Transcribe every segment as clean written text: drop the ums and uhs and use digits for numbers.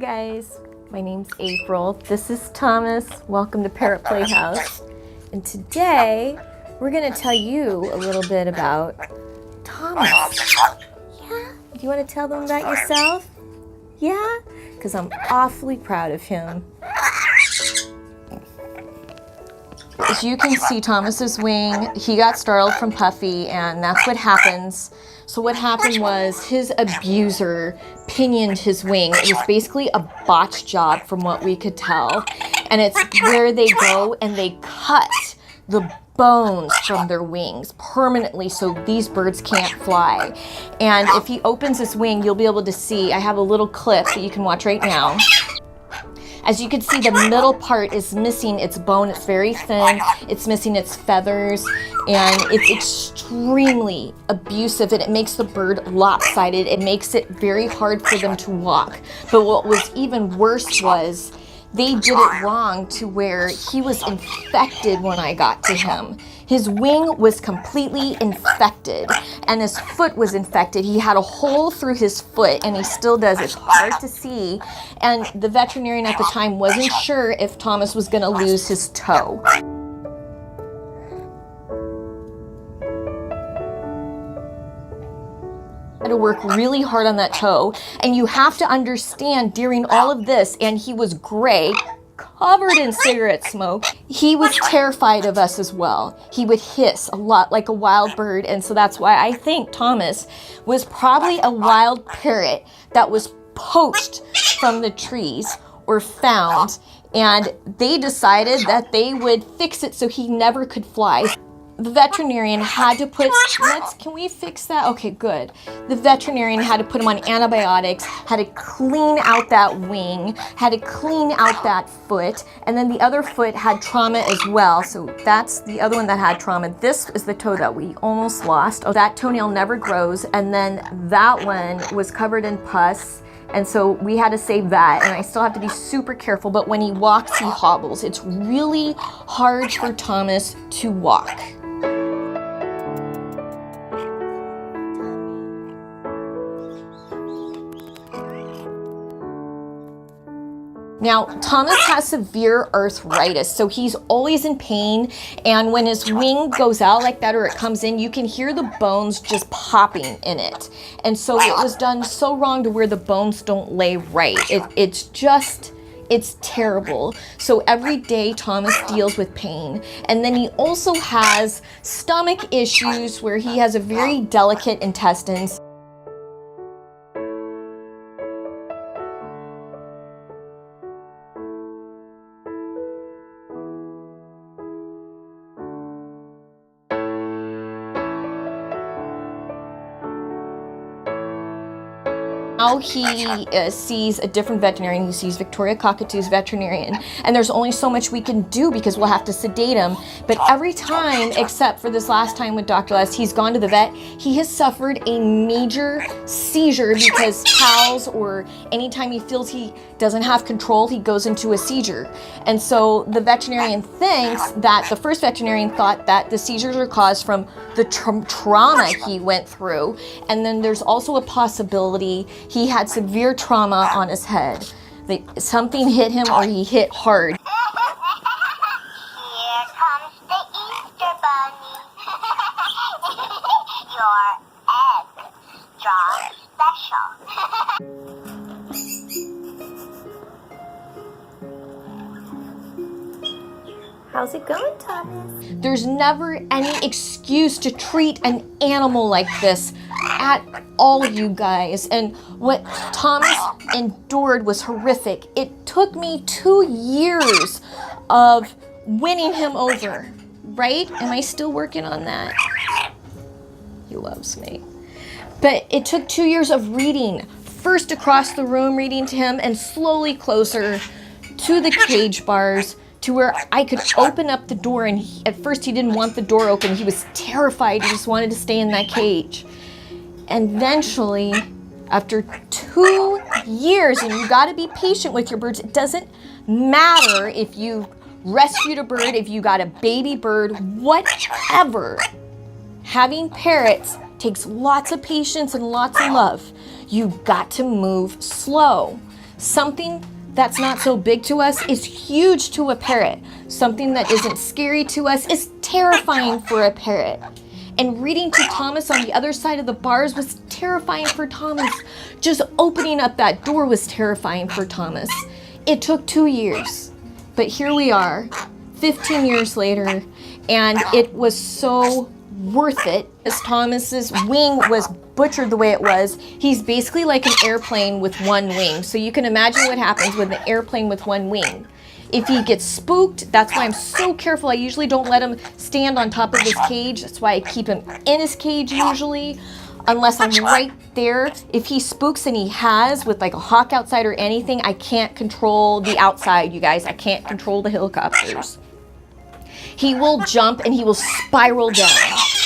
guys, my name's April. This is Thomas. Welcome to Parrot Playhouse. And today we're going to tell you a little bit about Thomas. Yeah? Do you want to tell them about yourself? Yeah? Because I'm awfully proud of him. As you can see, Thomas's wing, he got startled from Puffy, and that's what happens. So what happened was his abuser pinioned his wing. It was basically a botch job from what we could tell. And it's where they go and they cut the bones from their wings permanently so these birds can't fly. And if he opens his wing, you'll be able to see, I have a little clip that you can watch right now. As you can see, the middle part is missing its bone. It's very thin. It's missing its feathers, and it's extremely abusive, and it makes the bird lopsided. It makes it very hard for them to walk. But what was even worse was they did it wrong to where he was infected when I got to him. His wing was completely infected and his foot was infected. He had a hole through his foot, and he still does. It's hard to see. And the veterinarian at the time wasn't sure if Thomas was going to lose his toe. To work really hard on that toe, and you have to understand during all of this, and he was gray, covered in cigarette smoke, he was terrified of us as well. He would hiss a lot like a wild bird, and so that's why I think Thomas was probably a wild parrot that was poached from the trees or found, and they decided that they would fix it so he never could fly. The veterinarian had to put, can we fix that? Okay, good. The veterinarian had to put him on antibiotics, had to clean out that wing, had to clean out that foot, and then the other foot had trauma as well. So that's the other one that had trauma. This is the toe that we almost lost. Oh, that toenail never grows, and then that one was covered in pus. And so we had to save that, and I still have to be super careful, but when he walks, he hobbles. It's really hard for Thomas to walk. Now, Thomas has severe arthritis, so he's always in pain, and when his wing goes out like that or it comes in, you can hear the bones just popping in it. And so it was done so wrong to where the bones don't lay right. It's terrible. So every day Thomas deals with pain. And then he also has stomach issues where he has a very delicate intestines. Now he sees a different veterinarian. He sees Victoria Cockatoo's veterinarian, and there's only so much we can do because we'll have to sedate him. But every time, except for this last time with Dr. Les, he's gone to the vet, he has suffered a major seizure because pals or anytime he feels he doesn't have control, he goes into a seizure. And so the veterinarian thinks that the first veterinarian thought that the seizures are caused from the trauma he went through. And then there's also a possibility he had severe trauma on his head. Something hit him or he hit hard. Here comes the Easter Bunny. Your extra special. How's it going, Thomas? There's never any excuse to treat an animal like this at all, you guys. And what Thomas endured was horrific. It took me 2 years of winning him over, right? Am I still working on that? He loves me. But it took 2 years of reading, first across the room reading to him, and slowly closer to the cage bars, to where I could open up the door. And at first he didn't want the door open. He was terrified. He just wanted to stay in that cage. And eventually, after 2 years, and you gotta be patient with your birds. It doesn't matter if you rescued a bird, if you got a baby bird, whatever. Having parrots takes lots of patience and lots of love. You've got to move slow. Something that's not so big to us is huge to a parrot. Something that isn't scary to us is terrifying for a parrot. And reading to Thomas on the other side of the bars was terrifying for Thomas. Just opening up that door was terrifying for Thomas. It took 2 years, but here we are, 15 years later, and it was so worth it. As Thomas's wing was butchered the way it was, he's basically like an airplane with one wing. So you can imagine what happens with an airplane with one wing. If he gets spooked, that's why I'm so careful. I usually don't let him stand on top of his cage. That's why I keep him in his cage usually, unless I'm right there. If he spooks, and he has, with like a hawk outside or anything, I can't control the outside, you guys. I can't control the helicopters. He will jump and he will spiral down.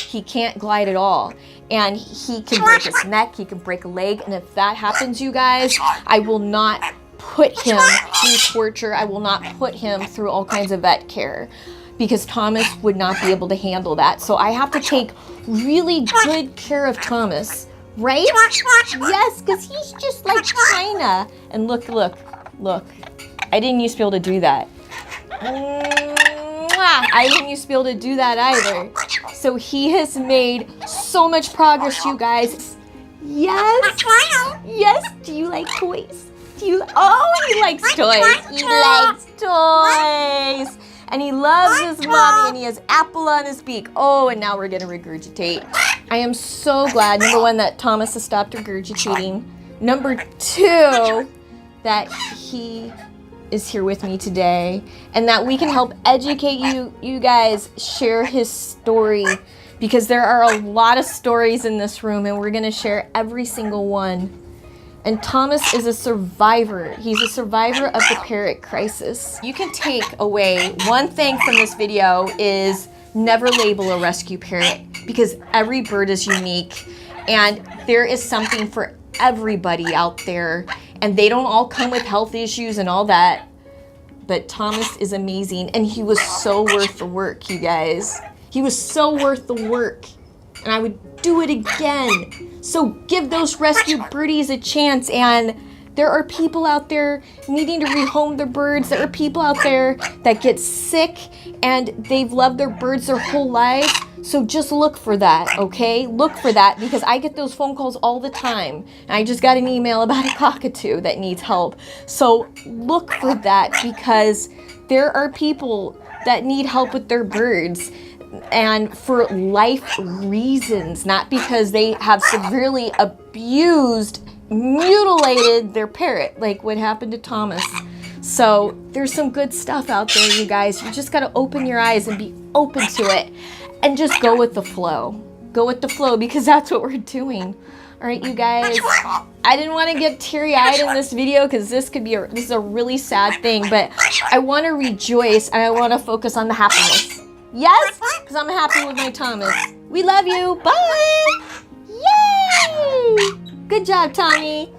He can't glide at all. And he can break his neck, he can break a leg. And if that happens, you guys, I will not put him through torture. I will not put him through all kinds of vet care, because Thomas would not be able to handle that. So I have to take really good care of Thomas, right? Yes, because he's just like China. And look. I didn't used to be able to do that. I didn't used to be able to do that either. So he has made so much progress, you guys. Yes. Yes. Do you like toys? Oh, he likes toys. He likes toys. And he loves his mommy, and he has apple on his beak. Oh, and now we're gonna regurgitate. I am so glad, number one, that Thomas has stopped regurgitating. Number two, that he is here with me today, and that we can help educate you guys, share his story, because there are a lot of stories in this room, and we're gonna share every single one. And Thomas is a survivor. He's a survivor of the parrot crisis. You can take away one thing from this video is never label a rescue parrot, because every bird is unique and there is something for everybody out there, and they don't all come with health issues and all that. But Thomas is amazing, and he was so worth the work, you guys. He was so worth the work, and I would do it again. So give those rescue birdies a chance. And there are people out there needing to rehome their birds. There are people out there that get sick and they've loved their birds their whole lives. So just look for that, okay? Look for that, because I get those phone calls all the time. And I just got an email about a cockatoo that needs help. So look for that, because there are people that need help with their birds, and for life reasons, not because they have severely abused, mutilated their parrot, like what happened to Thomas. So there's some good stuff out there, you guys. You just gotta open your eyes and be open to it, and just go with the flow. Go with the flow, because that's what we're doing. All right, you guys. I didn't want to get teary-eyed in this video, because this is a really sad thing, but I want to rejoice, and I want to focus on the happiness. Yes, because I'm happy with my Thomas. We love you. Bye. Yay! Good job, Tommy.